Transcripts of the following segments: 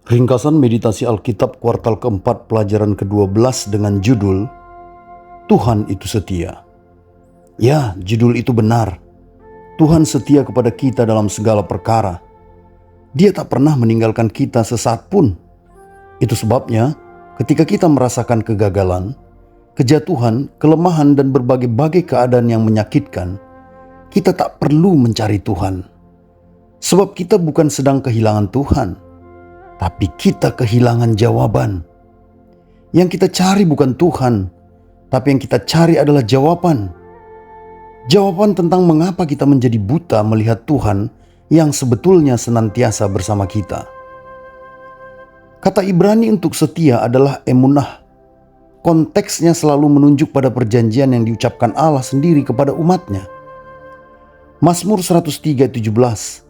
Ringkasan meditasi Alkitab kuartal keempat pelajaran ke-12 dengan judul Tuhan itu setia. Ya, judul itu benar. Tuhan setia kepada kita dalam segala perkara. Dia tak pernah meninggalkan kita sesaat pun. Itu sebabnya ketika kita merasakan kegagalan, kejatuhan, kelemahan dan berbagai-bagai keadaan yang menyakitkan, kita tak perlu mencari Tuhan. Sebab kita bukan sedang kehilangan Tuhan, tapi kita kehilangan jawaban. Yang kita cari bukan Tuhan, tapi yang kita cari adalah jawaban. Jawaban tentang mengapa kita menjadi buta melihat Tuhan yang sebetulnya senantiasa bersama kita. Kata Ibrani untuk setia adalah emunah. Konteksnya selalu menunjuk pada perjanjian yang diucapkan Allah sendiri kepada umatnya. Mazmur 103:17.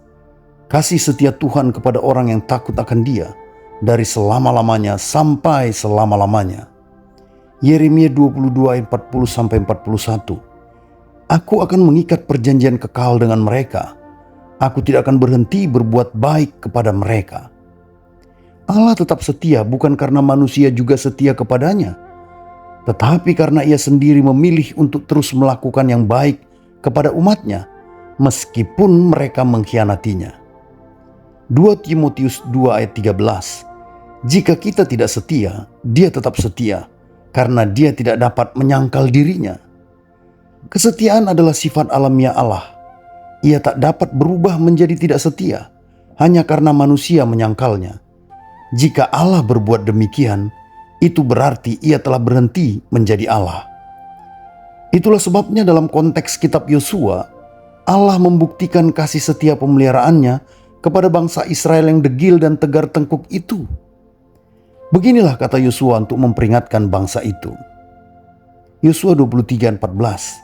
Kasih setia Tuhan kepada orang yang takut akan Dia dari selama-lamanya sampai selama-lamanya. Yeremia 22:40-41. Aku akan mengikat perjanjian kekal dengan mereka. Aku tidak akan berhenti berbuat baik kepada mereka. Allah tetap setia bukan karena manusia juga setia kepadanya, tetapi karena Ia sendiri memilih untuk terus melakukan yang baik kepada umatnya, meskipun mereka mengkhianatinya. 2 Timotius 2:13. Jika kita tidak setia, Dia tetap setia, karena Dia tidak dapat menyangkal dirinya. Kesetiaan adalah sifat alamiah Allah. Ia tak dapat berubah menjadi tidak setia, hanya karena manusia menyangkalnya. Jika Allah berbuat demikian, itu berarti Ia telah berhenti menjadi Allah. Itulah sebabnya dalam konteks kitab Yosua, Allah membuktikan kasih setia pemeliharaannya kepada bangsa Israel yang degil dan tegar tengkuk itu. Beginilah kata Yosua untuk memperingatkan bangsa itu. Yosua 23:14.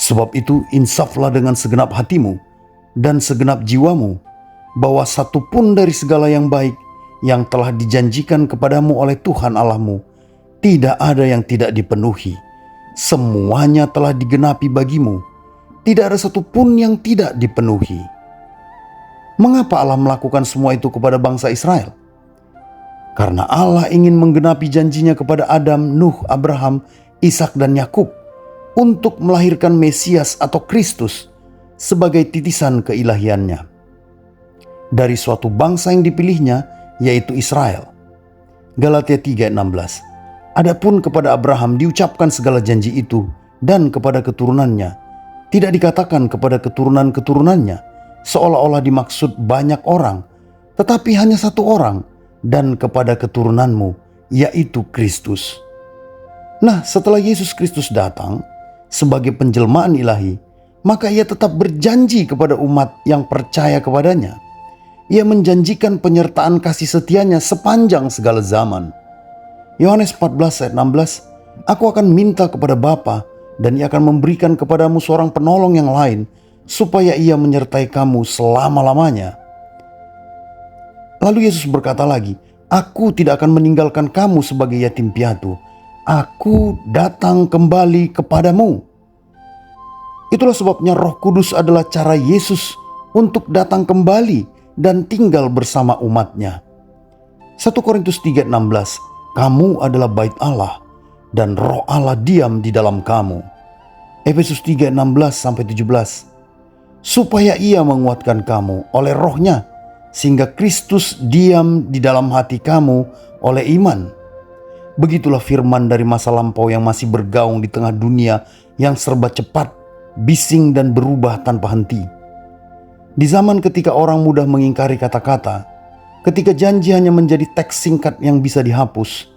Sebab itu insaflah dengan segenap hatimu dan segenap jiwamu, bahwa satu pun dari segala yang baik yang telah dijanjikan kepadamu oleh Tuhan Allahmu tidak ada yang tidak dipenuhi. Semuanya telah digenapi bagimu, tidak ada satu pun yang tidak dipenuhi. Mengapa Allah melakukan semua itu kepada bangsa Israel? Karena Allah ingin menggenapi janjinya kepada Adam, Nuh, Abraham, Ishak dan Yakub untuk melahirkan Mesias atau Kristus sebagai titisan keilahiannya dari suatu bangsa yang dipilihnya, yaitu Israel. Galatia 3:16. Adapun kepada Abraham diucapkan segala janji itu dan kepada keturunannya, tidak dikatakan kepada keturunan-keturunannya, seolah-olah dimaksud banyak orang, tetapi hanya satu orang, dan kepada keturunanmu, yaitu Kristus. Nah, setelah Yesus Kristus datang sebagai penjelmaan ilahi, maka Ia tetap berjanji kepada umat yang percaya kepadanya. Ia menjanjikan penyertaan kasih setianya sepanjang segala zaman. Yohanes 14:16, Aku akan minta kepada Bapa, dan Ia akan memberikan kepadamu seorang penolong yang lain, supaya Ia menyertai kamu selama-lamanya. Lalu Yesus berkata lagi, Aku tidak akan meninggalkan kamu sebagai yatim piatu. Aku datang kembali kepadamu. Itulah sebabnya Roh Kudus adalah cara Yesus untuk datang kembali dan tinggal bersama umatnya. 1 Korintus 3:16, Kamu adalah bait Allah, dan Roh Allah diam di dalam kamu. Efesus 3:16-17, Supaya Ia menguatkan kamu oleh Roh-Nya, sehingga Kristus diam di dalam hati kamu oleh iman. Begitulah firman dari masa lampau yang masih bergaung di tengah dunia yang serba cepat, bising dan berubah tanpa henti. Di zaman ketika orang mudah mengingkari kata-kata, ketika janji hanya menjadi teks singkat yang bisa dihapus,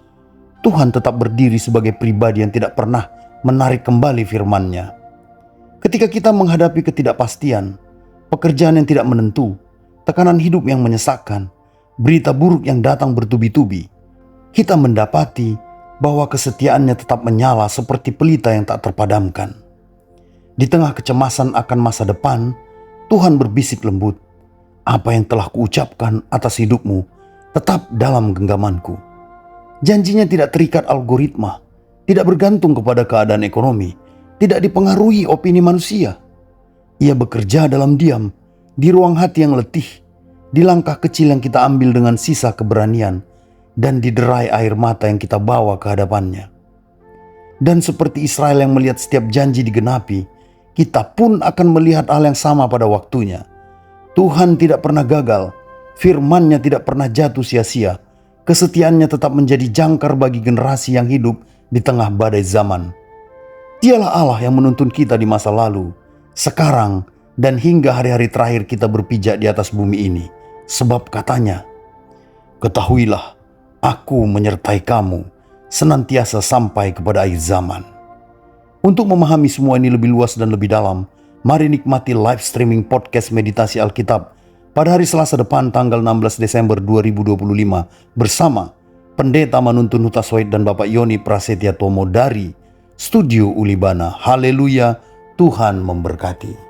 Tuhan tetap berdiri sebagai pribadi yang tidak pernah menarik kembali firman-Nya. Ketika kita menghadapi ketidakpastian, pekerjaan yang tidak menentu, tekanan hidup yang menyesakkan, berita buruk yang datang bertubi-tubi, kita mendapati bahwa kesetiaannya tetap menyala seperti pelita yang tak terpadamkan. Di tengah kecemasan akan masa depan, Tuhan berbisik lembut, Apa yang telah kuucapkan atas hidupmu tetap dalam genggamanku. Janjinya tidak terikat algoritma, tidak bergantung kepada keadaan ekonomi, tidak dipengaruhi opini manusia. Ia bekerja dalam diam, di ruang hati yang letih, di langkah kecil yang kita ambil dengan sisa keberanian, dan di derai air mata yang kita bawa ke hadapannya. Dan seperti Israel yang melihat setiap janji digenapi, kita pun akan melihat hal yang sama pada waktunya. Tuhan tidak pernah gagal, firman-Nya tidak pernah jatuh sia-sia, kesetiaannya tetap menjadi jangkar bagi generasi yang hidup di tengah badai zaman. Dialah Allah yang menuntun kita di masa lalu, sekarang, dan hingga hari-hari terakhir kita berpijak di atas bumi ini. Sebab katanya, "Ketahuilah, aku menyertai kamu senantiasa sampai kepada akhir zaman." Untuk memahami semua ini lebih luas dan lebih dalam, mari nikmati live streaming podcast Meditasi Alkitab pada hari Selasa depan tanggal 16 Desember 2025 bersama Pendeta Manuntun Huta Soit dan Bapak Yoni Prasetya Tomo dari Studio Ulibana. Haleluya, Tuhan memberkati.